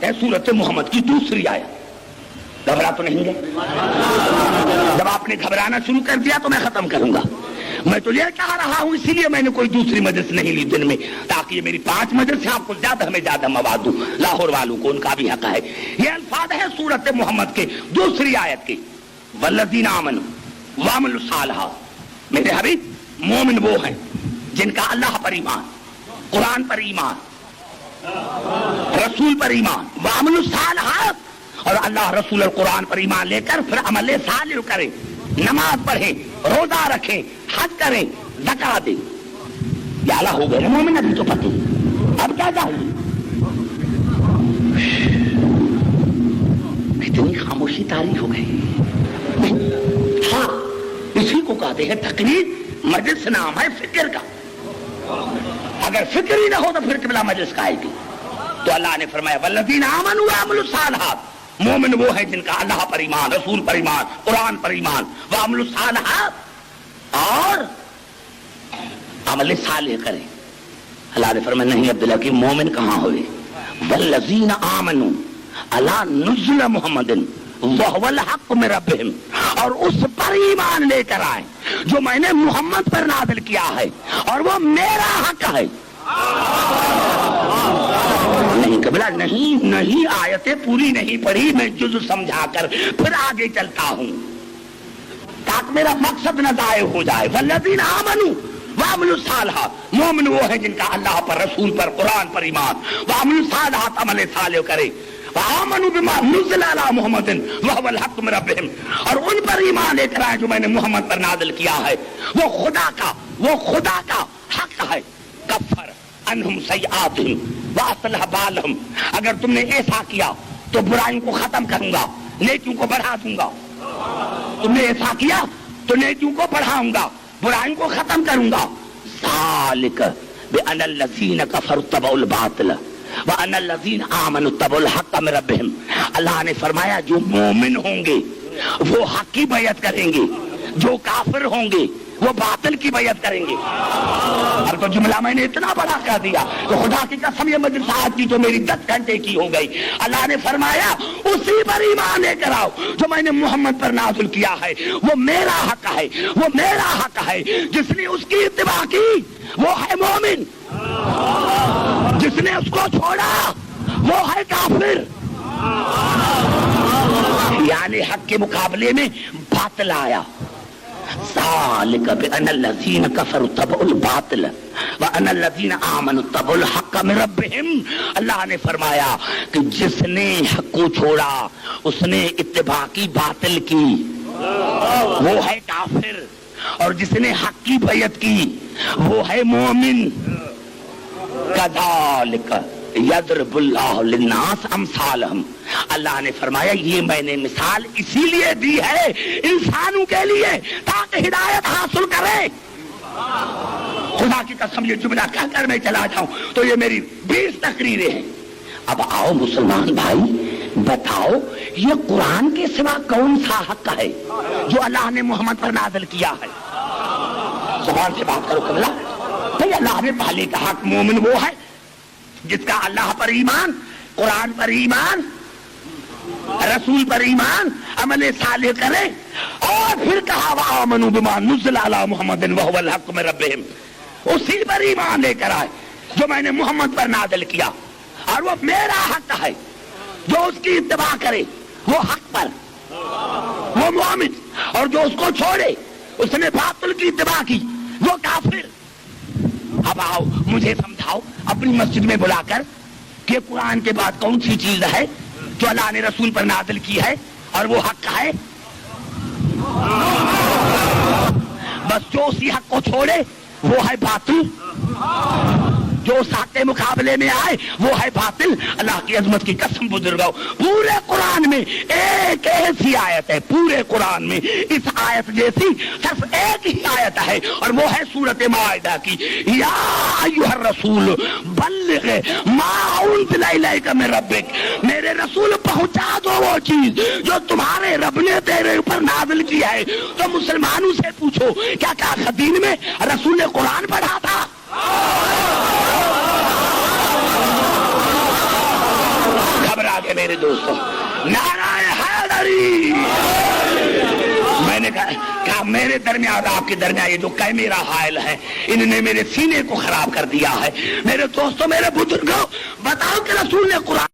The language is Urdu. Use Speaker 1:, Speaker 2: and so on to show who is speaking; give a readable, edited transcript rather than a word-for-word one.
Speaker 1: ہے سورت محمد کی دوسری آیت. گھبرا تو نہیں گئے؟ جب آپ نے گھبرانا شروع کر دیا تو میں ختم کروں گا. میں تو یہ کہہ رہا ہوں اسی لیے میں نے کوئی دوسری مجلس نہیں لی دن میں, تاکہ یہ میری 5 مجلس آپ کو زیادہ ہمیں زیادہ مواد دوں. لاہور والوں کو ان کا بھی حق ہے. یہ الفاظ ہے سورت محمد کے دوسری آیت کے, والذین آمنوا وعملوا الصالحات. میرے حبیب, مومن وہ ہیں جن کا اللہ پر ایمان, قرآن پر ایمان, رسول پر ایمان, وعملوا الصالحات, اور اللہ رسول اور قرآن پر ایمان لے کر پھر عمل صالح کریں, نماز پڑھیں, روزہ رکھیں, حج کریں, زکات دیں. یا اللہ ہو گئے نا مومن, ابھی تو پتہ, اب کیا چاہیے؟ اتنی خاموشی طاری ہو گئی. ہاں, اسی کو کہتے ہیں تقریر. مجلس نام ہے فکر کا. اگر فکر ہی نہ ہو تو پھر قبلہ مجلس کا ہے گی. تو اللہ نے فرمایا والذین آمنوا وعملوا الصالحات, مومن وہ ہیں جن کا اللہ پر ایمان, رسول پر ایمان, قرآن پر ایمان, وعملوا الصالحات, اور عمل صالح کریں. اللہ نے فرمایا نہیں عبداللہ کی مومن کہاں ہوئے؟ والذین آمنوا علی نزل محمد وهو الحق من ربهم, اور اس پر ایمان لے کر آئے جو میں نے محمد پر نازل کیا ہے اور وہ میرا حق ہے. نہیں قبلہ, نہیں آیتیں پوری نہیں پڑھی, میں جز سمجھا کر پھر آگے چلتا ہوں تاکہ میرا مقصد نہ ضائع ہو جائے. والذین آمنوا وعملوا الصالحات, مومن وہ ہیں جن کا اللہ پر, رسول پر, قرآن پر ایمان, وعملوا الصالحات, عمل صالح کرے, وآمنوا بما نزل علی محمد وهو الحق من ربهم, اور ان پر ایمان لے کر آئے جو میں نے محمد پر نازل کیا ہے, وہ خدا کا حق ہے. کفر عنہم سیئاتہم واصلح بالہم, اگر تم نے ایسا کیا تو برائیوں کو ختم کروں گا, نیکیوں کو بڑھا دوں گا. تم نے ایسا کیا تو نیکیوں کو بڑھاؤں گا, برائیوں کو ختم کروں گا. ذالک بأن الذین کفروا اتبعوا الباطل وَأَنَّ الَّذِينَ آمَنُوا اتَّبَعُوا الْحَقَّ مِن رَبِّهِمْ. اللہ نے فرمایا جو مومن ہوں گے وہ حق کی بیعت کریں گے, جو کافر ہوں گے وہ باطل کی بیعت کریں گے. اب تو جملہ میں نے اتنا بڑا کر دیا تو خدا کی قسم یہ مجلس آج کی تو میری 10 گھنٹے کی ہو گئی. اللہ نے فرمایا اسی پر ایمان لے کر آؤ جو میں نے محمد پر نازل کیا ہے, وہ میرا حق ہے, وہ میرا حق ہے. جس نے اس کی اتباع کی وہ ہے مومن, جس نے اس کو چھوڑا وہ ہے کافر. یعنی حق کے مقابلے میں باطل آیا. ذالک بأن الذین کفروا اتبعوا الباطل وأن الذین آمنوا اتبعوا الحق من ربهم. اللہ نے فرمایا کہ جس نے حق کو چھوڑا اس نے اتباع کی باطل کی, وہ ہے کافر, اور جس نے حق کی بیعت کی وہ ہے مومن. کذالک یضرب اللہ للناس امثالہم. اللہ نے فرمایا یہ میں نے مثال اسی لیے دی ہے انسانوں کے لیے تاکہ ہدایت حاصل کرے. خدا کی قسم یہ جملہ کہہ کر میں چلا جاؤں تو یہ میری 20 تقریریں ہیں. اب آؤ مسلمان بھائی بتاؤ یہ قرآن کے سوا کون سا حق ہے جو اللہ نے محمد پر نازل کیا ہے؟ زبان سے بات کرو قبلہ. بھئی اللہ نے پہلے کا حق مومن وہ ہے جس کا اللہ پر ایمان, قرآن پر ایمان, رسول پر ایمان, عمل صالح کرے, اور پھر کہا وآمنوا بما نزل علی محمد وهو الحق من ربهم, اسی پر ایمان لے کر آئے جو میں نے محمد پر نازل کیا اور وہ میرا حق ہے. جو اس کی اتباع کرے وہ حق پر, وہ مومن, اور جو اس کو چھوڑے اس نے باطل کی اتباع کی وہ کافر. اب آؤ مجھے سمجھاؤ اپنی مسجد میں بلا کر کہ قرآن کے بعد کون سی چیز ہے جو اللہ نے رسول پر نازل کی ہے اور وہ حق ہے؟ بس جو اسی حق کو چھوڑے وہ ہے باطل, جو اس حق کے مقابلے میں آئے وہ ہے باطل. اللہ کی عظمت کی قسم بزرگاؤ, پورے قرآن میں ایک ایسی آیت ہے, پورے قرآن میں اس آیت جیسی صرف ایک ہی آیت ہے, اور وہ ہے سورۃ مائدہ کی. یا ایھا الرسول بلغ ما انزل الیک من ربک, میرے رسول پہنچا دو وہ چیز جو تمہارے رب نے تیرے اوپر نازل کی ہے. تو مسلمانوں سے پوچھو کیا خدین میں رسول نے قرآن پڑھا تھا؟ آگے میرے دوستوں، نعرہ حیدری۔ میں نے کہا میرے درمیان اور آپ کے درمیان یہ جو میرا حائل ہے، انہوں نے میرے سینے کو خراب کر دیا ہے۔ میرے دوستوں، میرے بزرگوں، بتاؤ کہ رسول نے قرآن